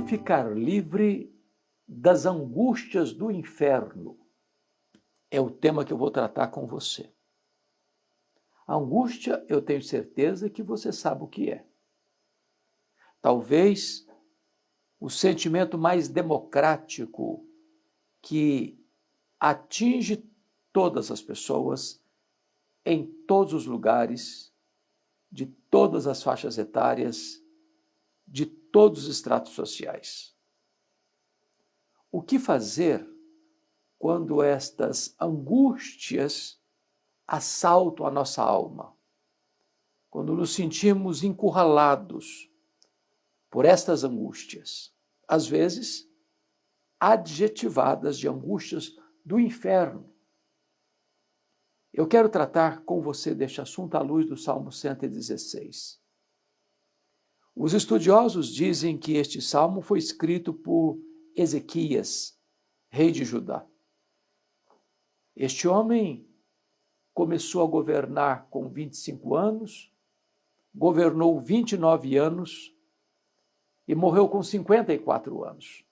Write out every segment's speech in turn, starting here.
Como ficar livre das angústias do inferno? É o tema que eu vou tratar com você. A angústia, eu tenho certeza que você sabe o que é. Talvez o sentimento mais democrático que atinge todas as pessoas, em todos os lugares, de todas as faixas etárias, de todos os estratos sociais. O que fazer quando estas angústias assaltam a nossa alma? Quando nos sentimos encurralados por estas angústias, às vezes adjetivadas de angústias do inferno. Eu quero tratar com você deste assunto à luz do Salmo 116. Os estudiosos dizem que este salmo foi escrito por Ezequias, rei de Judá. Este homem começou a governar com 25 anos, governou 29 anos e morreu com 54 anos.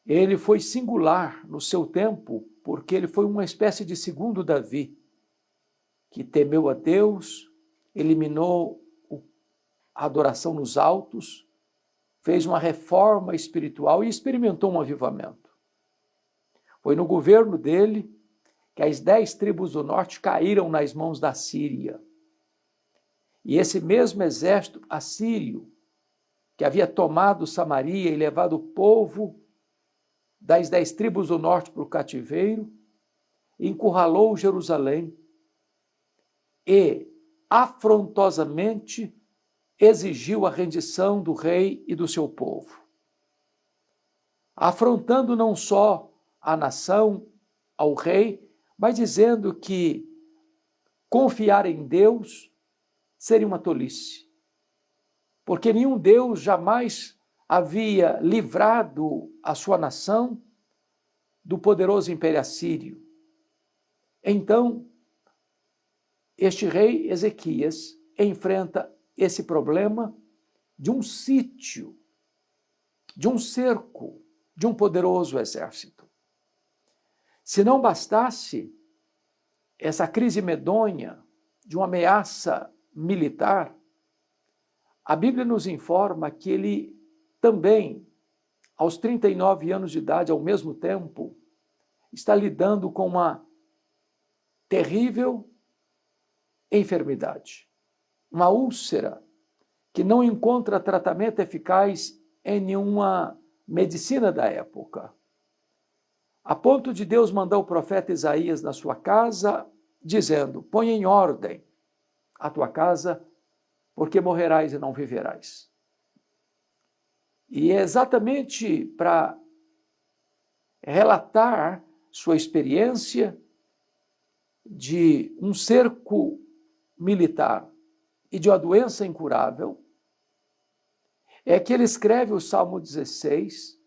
Ele foi singular no seu tempo, porque ele foi uma espécie de segundo Davi, que temeu a Deus, eliminou a adoração nos altos, fez uma reforma espiritual e experimentou um avivamento. Foi no governo dele que as 10 tribos do norte caíram nas mãos da Síria. E esse mesmo exército assírio, que havia tomado Samaria e levado o povo das 10 tribos do norte para o cativeiro, encurralou Jerusalém e afrontosamente exigiu a rendição do rei e do seu povo, afrontando não só a nação, ao rei, mas dizendo que confiar em Deus seria uma tolice, porque nenhum Deus jamais havia livrado a sua nação do poderoso império assírio. Então, este rei Ezequias enfrenta esse problema de um sítio, de um cerco, de um poderoso exército. Se não bastasse essa crise medonha de uma ameaça militar, a Bíblia nos informa que ele também, aos 39 anos de idade, ao mesmo tempo, está lidando com uma terrível enfermidade, uma úlcera que não encontra tratamento eficaz em nenhuma medicina da época. A ponto de Deus mandar o profeta Isaías na sua casa, dizendo: põe em ordem a tua casa, porque morrerás e não viverás. E é exatamente para relatar sua experiência de um cerco militar e de uma doença incurável, é que ele escreve o Salmo 16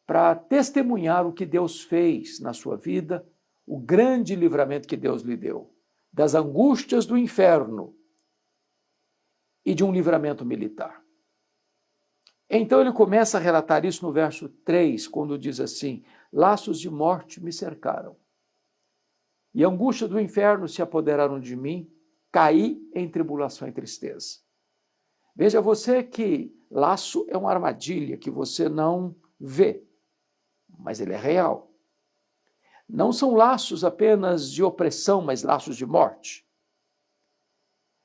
para testemunhar o que Deus fez na sua vida, o grande livramento que Deus lhe deu, das angústias do inferno e de um livramento militar. Então ele começa a relatar isso no verso 3, quando diz assim: laços de morte me cercaram, e a angústia do inferno se apoderaram de mim, caí em tribulação e tristeza. Veja você que laço é uma armadilha que você não vê, mas ele é real. Não são laços apenas de opressão, mas laços de morte.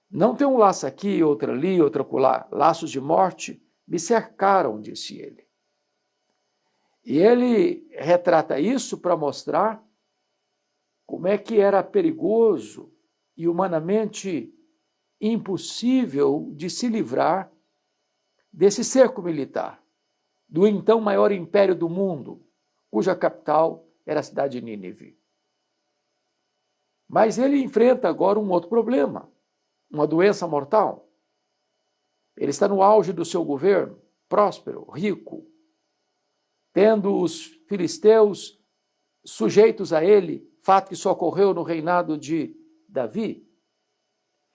Não tem um laço aqui, outro ali, outro acolá. Laços de morte me cercaram, disse ele. E ele retrata isso para mostrar como é que era perigoso e humanamente impossível de se livrar desse cerco militar, do então maior império do mundo, cuja capital era a cidade de Nínive. Mas ele enfrenta agora um outro problema, uma doença mortal. Ele está no auge do seu governo, próspero, rico, tendo os filisteus sujeitos a ele, fato que só ocorreu no reinado de Davi.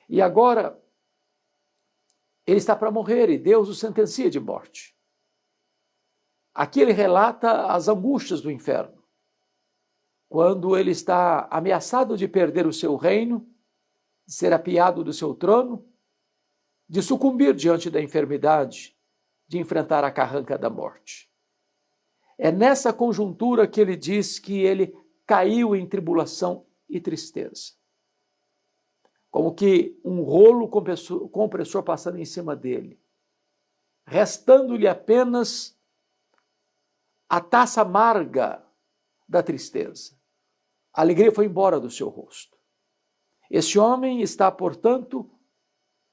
E agora Ele está para morrer e Deus o sentencia de morte. Aqui ele relata as angústias do inferno, quando ele está ameaçado de perder o seu reino, de ser apiado do seu trono, de sucumbir diante da enfermidade, de enfrentar a carranca da morte. É nessa conjuntura que ele diz que ele caiu em tribulação e tristeza. Como que um rolo compressor passando em cima dele, restando-lhe apenas a taça amarga da tristeza. A alegria foi embora do seu rosto. Esse homem está, portanto,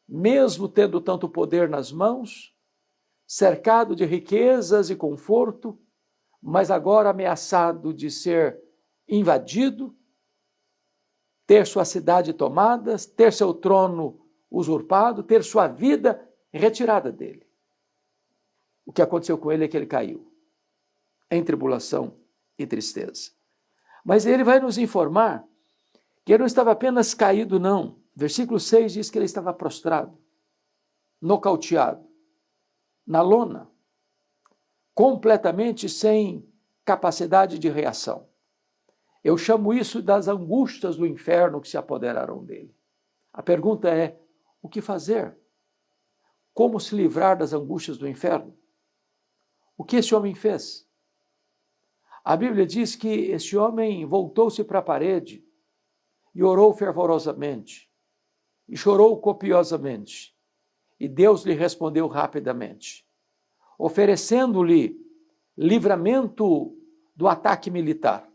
mesmo tendo tanto poder nas mãos, cercado de riquezas e conforto, mas agora ameaçado de ser invadido, ter sua cidade tomada, ter seu trono usurpado, ter sua vida retirada dele. O que aconteceu com ele é que ele caiu em tribulação e tristeza. Mas ele vai nos informar que ele não estava apenas caído, não. Versículo 6 diz que ele estava prostrado, nocauteado, na lona, completamente sem capacidade de reação. Eu chamo isso das angústias do inferno que se apoderaram dele. A pergunta é, o que fazer? Como se livrar das angústias do inferno? O que esse homem fez? A Bíblia diz que esse homem voltou-se para a parede e orou fervorosamente, e chorou copiosamente, e Deus lhe respondeu rapidamente, oferecendo-lhe livramento do ataque militar.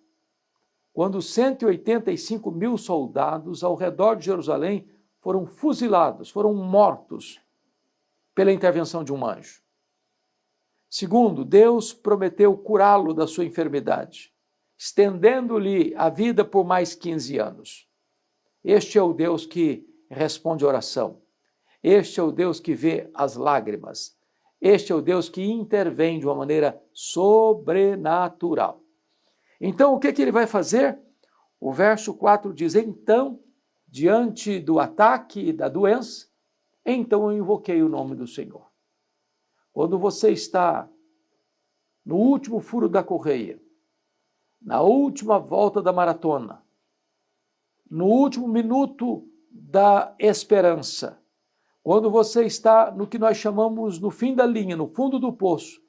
Quando 185 mil soldados ao redor de Jerusalém foram fuzilados, foram mortos pela intervenção de um anjo. Segundo, Deus prometeu curá-lo da sua enfermidade, estendendo-lhe a vida por mais 15 anos. Este é o Deus que responde oração. Este é o Deus que vê as lágrimas. Este é o Deus que intervém de uma maneira sobrenatural. Então, o que ele vai fazer? O verso 4 diz, então, diante do ataque e da doença, então eu invoquei o nome do Senhor. Quando você está no último furo da correia, na última volta da maratona, no último minuto da esperança, quando você está no que nós chamamos no fim da linha, no fundo do poço,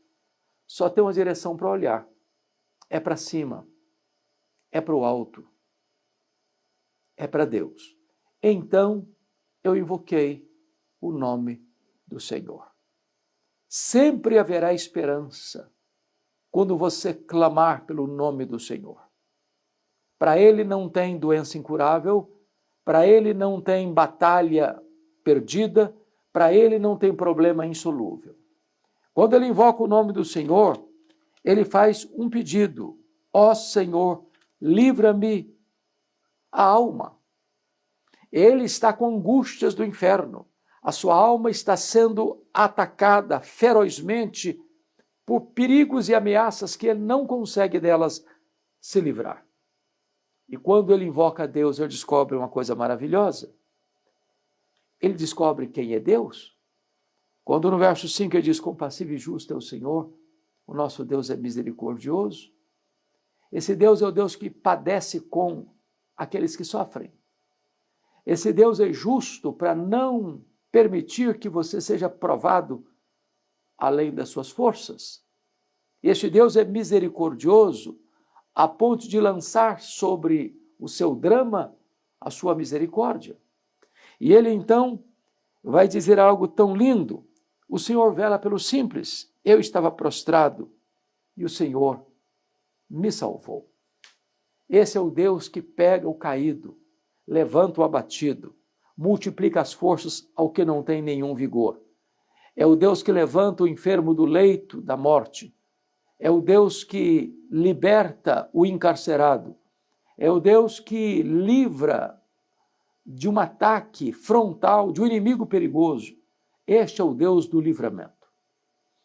só tem uma direção para olhar. É para cima, é para o alto, é para Deus. Então eu invoquei o nome do Senhor. Sempre haverá esperança quando você clamar pelo nome do Senhor. Para ele não tem doença incurável, para ele não tem batalha perdida, para ele não tem problema insolúvel. Quando ele invoca o nome do Senhor, ele faz um pedido: ó Senhor, livra-me a alma. Ele está com angústias do inferno. A sua alma está sendo atacada ferozmente por perigos e ameaças que ele não consegue delas se livrar. E quando ele invoca a Deus, ele descobre uma coisa maravilhosa. Ele descobre quem é Deus. Quando no verso 5 ele diz, compassivo e justo é o Senhor, o nosso Deus é misericordioso. Esse Deus é o Deus que padece com aqueles que sofrem. Esse Deus é justo para não permitir que você seja provado além das suas forças. Este Deus é misericordioso a ponto de lançar sobre o seu drama a sua misericórdia. E ele então vai dizer algo tão lindo: o Senhor vela pelo simples, eu estava prostrado e o Senhor me salvou. Esse é o Deus que pega o caído, levanta o abatido, multiplica as forças ao que não tem nenhum vigor. É o Deus que levanta o enfermo do leito da morte. É o Deus que liberta o encarcerado. É o Deus que livra de um ataque frontal, de um inimigo perigoso. Este é o Deus do livramento.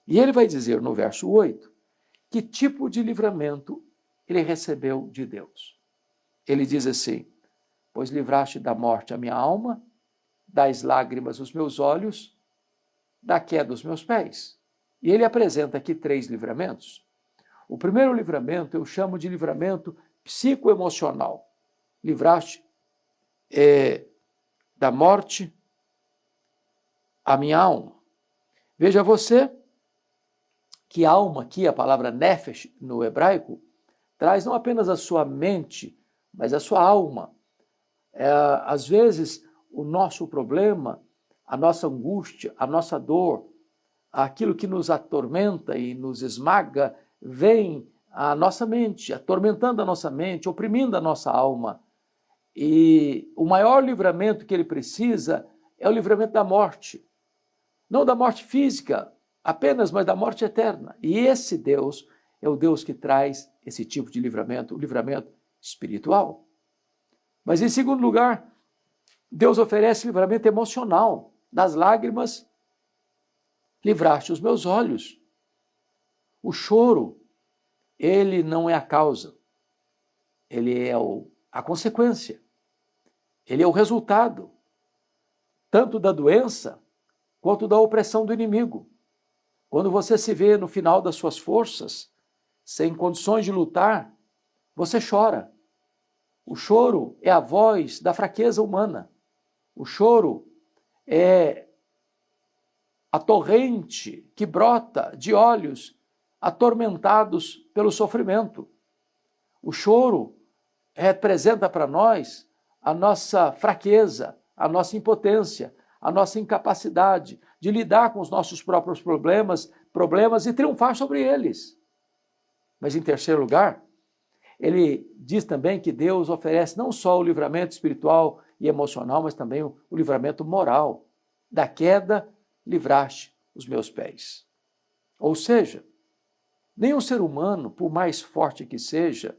E ele vai dizer no verso 8 que tipo de livramento ele recebeu de Deus. Ele diz assim: pois livraste da morte a minha alma, das lágrimas os meus olhos, da queda dos meus pés. E ele apresenta aqui 3 livramentos. O primeiro livramento eu chamo de livramento psicoemocional. Livraste da morte a minha alma. Veja você que alma aqui, a palavra nefesh no hebraico, traz não apenas a sua mente, mas a sua alma. Às vezes, o nosso problema, a nossa angústia, a nossa dor, aquilo que nos atormenta e nos esmaga, vem à nossa mente, atormentando a nossa mente, oprimindo a nossa alma. E o maior livramento que ele precisa é o livramento da morte. Não da morte física apenas, mas da morte eterna. E esse Deus é o Deus que traz esse tipo de livramento, o livramento espiritual. Mas em segundo lugar, Deus oferece livramento emocional. Das lágrimas, livraste os meus olhos. O choro, ele não é a causa, ele é a consequência. Ele é o resultado, tanto da doença, quanto da opressão do inimigo. Quando você se vê no final das suas forças, sem condições de lutar, você chora. O choro é a voz da fraqueza humana. O choro é a torrente que brota de olhos atormentados pelo sofrimento. O choro representa para nós a nossa fraqueza, a nossa impotência, a nossa incapacidade de lidar com os nossos próprios problemas e triunfar sobre eles. Mas em terceiro lugar, ele diz também que Deus oferece não só o livramento espiritual e emocional, mas também o livramento moral. Da queda, livraste os meus pés. Ou seja, nenhum ser humano, por mais forte que seja,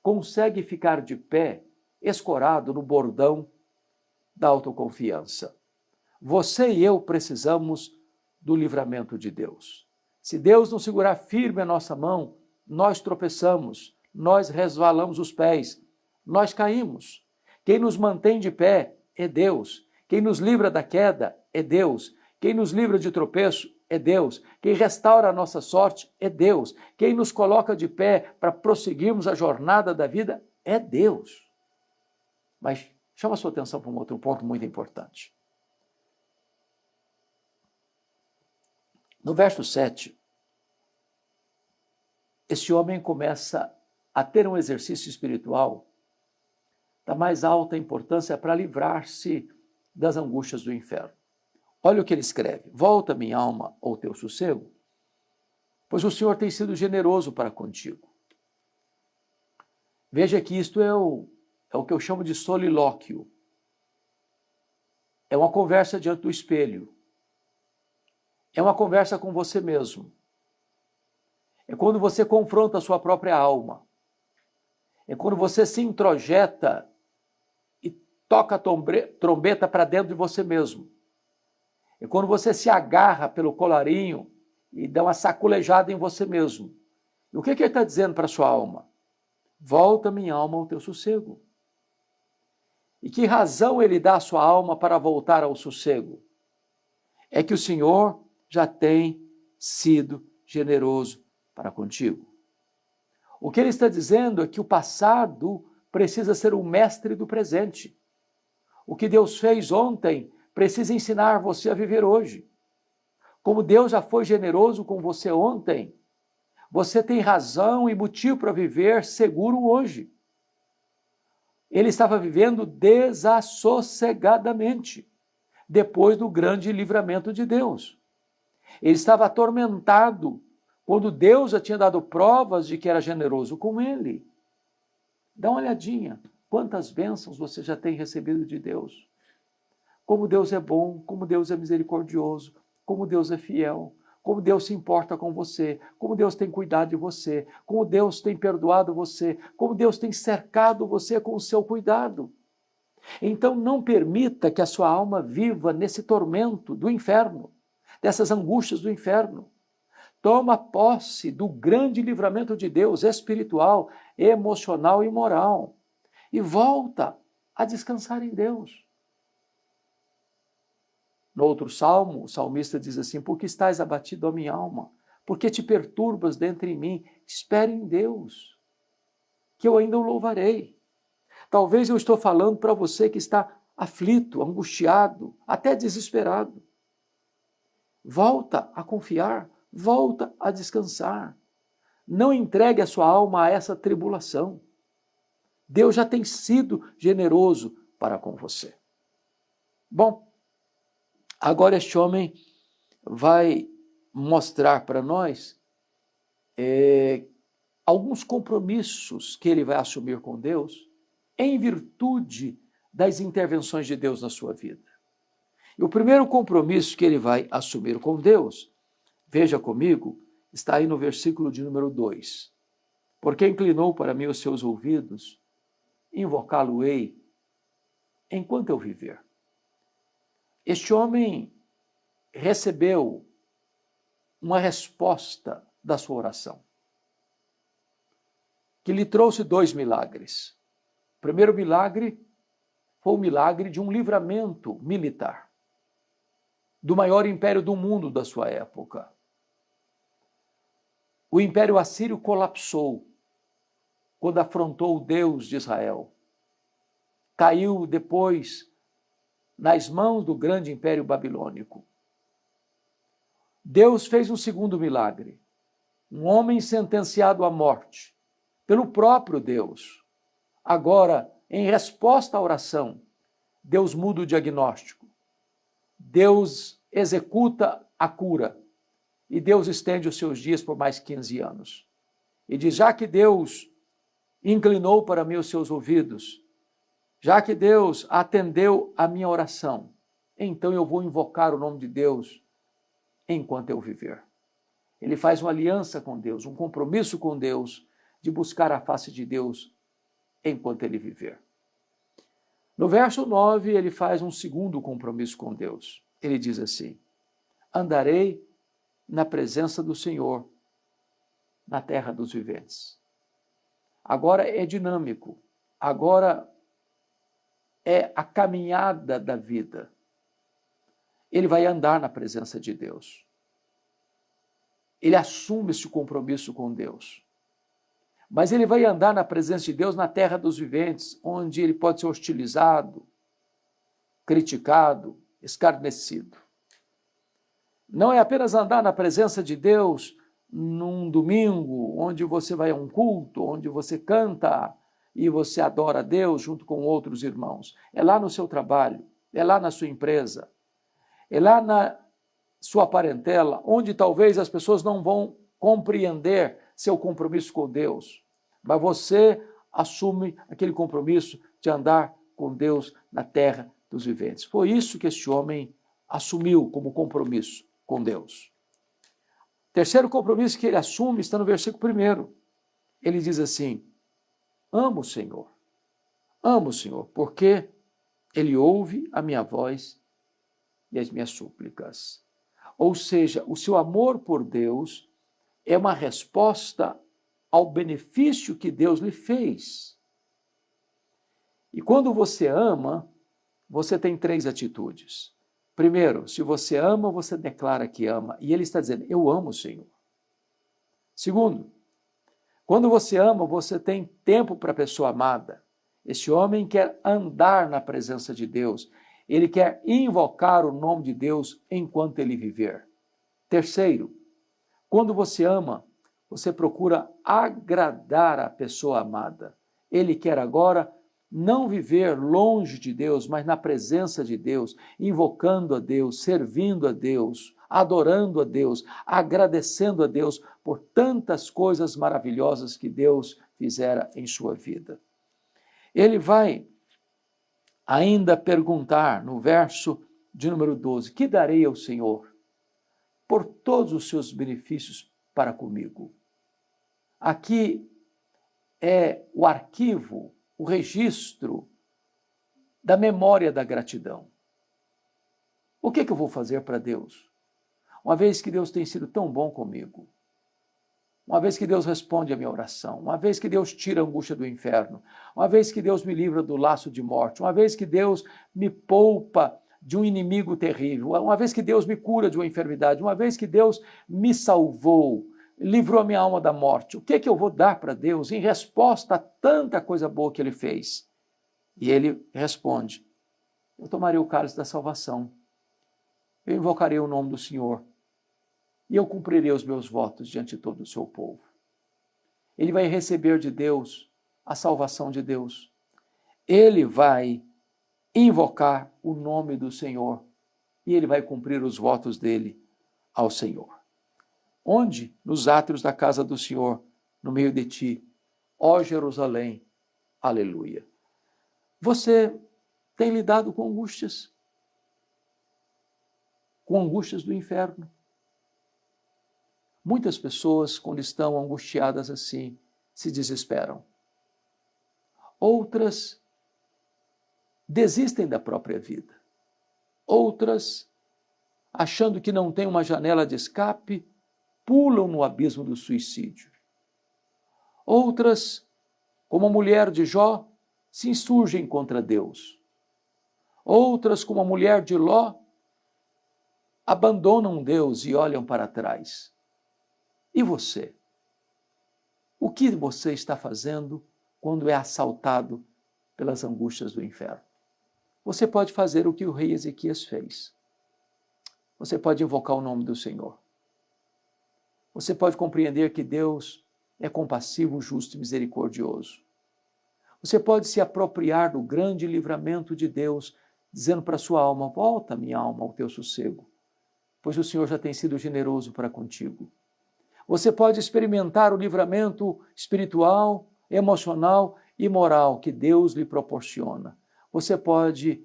consegue ficar de pé, escorado no bordão da autoconfiança. Você e eu precisamos do livramento de Deus. Se Deus não segurar firme a nossa mão, nós tropeçamos, nós resvalamos os pés, nós caímos. Quem nos mantém de pé é Deus. Quem nos livra da queda é Deus. Quem nos livra de tropeço é Deus. Quem restaura a nossa sorte é Deus. Quem nos coloca de pé para prosseguirmos a jornada da vida é Deus. Mas chama a sua atenção para um outro ponto muito importante. No verso 7, esse homem começa a ter um exercício espiritual da mais alta importância para livrar-se das angústias do inferno. Olha o que ele escreve: volta, minha alma, ao teu sossego, pois o Senhor tem sido generoso para contigo. Veja que isto é o que eu chamo de solilóquio. É uma conversa diante do espelho. É uma conversa com você mesmo. É quando você confronta a sua própria alma. É quando você se introjeta e toca a trombeta para dentro de você mesmo. É quando você se agarra pelo colarinho e dá uma saculejada em você mesmo. E o que ele está dizendo para a sua alma? Volta, minha alma, ao teu sossego. E que razão ele dá à sua alma para voltar ao sossego? É que o Senhor já tem sido generoso para contigo. O que ele está dizendo é que o passado precisa ser o mestre do presente. O que Deus fez ontem precisa ensinar você a viver hoje. Como Deus já foi generoso com você ontem, você tem razão e motivo para viver seguro hoje. Ele estava vivendo desassossegadamente, depois do grande livramento de Deus. Ele estava atormentado quando Deus já tinha dado provas de que era generoso com ele. Dá uma olhadinha, quantas bênçãos você já tem recebido de Deus. Como Deus é bom, como Deus é misericordioso, como Deus é fiel, como Deus se importa com você, como Deus tem cuidado de você, como Deus tem perdoado você, como Deus tem cercado você com o seu cuidado. Então não permita que a sua alma viva nesse tormento do inferno, dessas angústias do inferno. Toma posse do grande livramento de Deus, espiritual, emocional e moral, e volta a descansar em Deus. No outro salmo, o salmista diz assim: por que estás abatido, ó minha alma? Por que te perturbas dentro em mim? Espere em Deus, que eu ainda o louvarei. Talvez eu estou falando para você que está aflito, angustiado, até desesperado. Volta a confiar, volta a descansar. Não entregue a sua alma a essa tribulação. Deus já tem sido generoso para com você. Bom, agora este homem vai mostrar para nós alguns compromissos que ele vai assumir com Deus em virtude das intervenções de Deus na sua vida. E o primeiro compromisso que ele vai assumir com Deus, veja comigo, está aí no versículo de número 2. Porque inclinou para mim os seus ouvidos, invocá-lo-ei enquanto eu viver. Este homem recebeu uma resposta da sua oração, que lhe trouxe 2 milagres. O primeiro milagre foi o milagre de um livramento militar do maior império do mundo da sua época. O Império Assírio colapsou quando afrontou o Deus de Israel. Caiu depois nas mãos do grande Império Babilônico. Deus fez um segundo milagre. Um homem sentenciado à morte pelo próprio Deus. Agora, em resposta à oração, Deus muda o diagnóstico. Deus executa a cura. E Deus estende os seus dias por mais 15 anos. E diz: já que Deus inclinou para mim os seus ouvidos, já que Deus atendeu a minha oração, então eu vou invocar o nome de Deus enquanto eu viver. Ele faz uma aliança com Deus, um compromisso com Deus, de buscar a face de Deus enquanto ele viver. No verso 9, ele faz um segundo compromisso com Deus. Ele diz assim: andarei na presença do Senhor, na terra dos viventes. Agora é dinâmico, agora é a caminhada da vida. Ele vai andar na presença de Deus. Ele assume esse compromisso com Deus. Mas ele vai andar na presença de Deus na terra dos viventes, onde ele pode ser hostilizado, criticado, escarnecido. Não é apenas andar na presença de Deus num domingo, onde você vai a um culto, onde você canta e você adora a Deus junto com outros irmãos. É lá no seu trabalho, é lá na sua empresa, é lá na sua parentela, onde talvez as pessoas não vão compreender seu compromisso com Deus, mas você assume aquele compromisso de andar com Deus na terra dos viventes. Foi isso que este homem assumiu como compromisso com Deus. Terceiro compromisso que ele assume está no versículo 1. Ele diz assim: amo o Senhor, porque ele ouve a minha voz e as minhas súplicas. Ou seja, o seu amor por Deus é uma resposta ao benefício que Deus lhe fez. E quando você ama, você tem 3 atitudes. Primeiro, se você ama, você declara que ama. E ele está dizendo: eu amo o Senhor. Segundo, quando você ama, você tem tempo para a pessoa amada. Esse homem quer andar na presença de Deus. Ele quer invocar o nome de Deus enquanto ele viver. Terceiro, quando você ama, você procura agradar a pessoa amada. Ele quer agora não viver longe de Deus, mas na presença de Deus, invocando a Deus, servindo a Deus, adorando a Deus, agradecendo a Deus por tantas coisas maravilhosas que Deus fizera em sua vida. Ele vai ainda perguntar no verso de número 12: que darei ao Senhor por todos os seus benefícios para comigo? Aqui é o arquivo, o registro da memória da gratidão. O que eu vou fazer para Deus? Uma vez que Deus tem sido tão bom comigo, uma vez que Deus responde a minha oração, uma vez que Deus tira a angústia do inferno, uma vez que Deus me livra do laço de morte, uma vez que Deus me poupa de um inimigo terrível, uma vez que Deus me cura de uma enfermidade, uma vez que Deus me salvou, livrou a minha alma da morte, o que é que eu vou dar para Deus em resposta a tanta coisa boa que Ele fez? E Ele responde: eu tomarei o cálice da salvação, eu invocarei o nome do Senhor e eu cumprirei os meus votos diante de todo o seu povo. Ele vai receber de Deus a salvação de Deus. Ele vai invocar o nome do Senhor e ele vai cumprir os votos dele ao Senhor. Onde? Nos átrios da casa do Senhor, no meio de ti, ó Jerusalém, aleluia. Você tem lidado com angústias do inferno. Muitas pessoas, quando estão angustiadas assim, se desesperam. Outras desistem da própria vida. Outras, achando que não tem uma janela de escape, pulam no abismo do suicídio. Outras, como a mulher de Jó, se insurgem contra Deus. Outras, como a mulher de Ló, abandonam Deus e olham para trás. E você? O que você está fazendo quando é assaltado pelas angústias do inferno? Você pode fazer o que o rei Ezequias fez. Você pode invocar o nome do Senhor. Você pode compreender que Deus é compassivo, justo e misericordioso. Você pode se apropriar do grande livramento de Deus, dizendo para a sua alma: volta, minha alma, ao teu sossego, pois o Senhor já tem sido generoso para contigo. Você pode experimentar o livramento espiritual, emocional e moral que Deus lhe proporciona. Você pode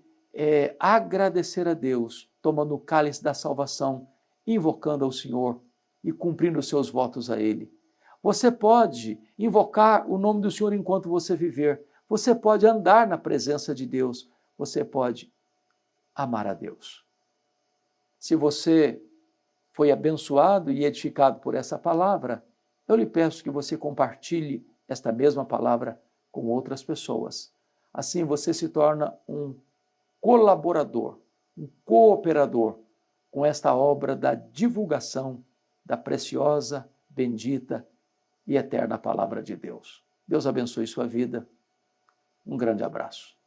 agradecer a Deus, tomando o cálice da salvação, invocando ao Senhor e cumprindo os seus votos a Ele. Você pode invocar o nome do Senhor enquanto você viver. Você pode andar na presença de Deus. Você pode amar a Deus. Se você foi abençoado e edificado por essa palavra, eu lhe peço que você compartilhe esta mesma palavra com outras pessoas. Assim você se torna um colaborador, um cooperador com esta obra da divulgação da preciosa, bendita e eterna palavra de Deus. Deus abençoe sua vida. Um grande abraço.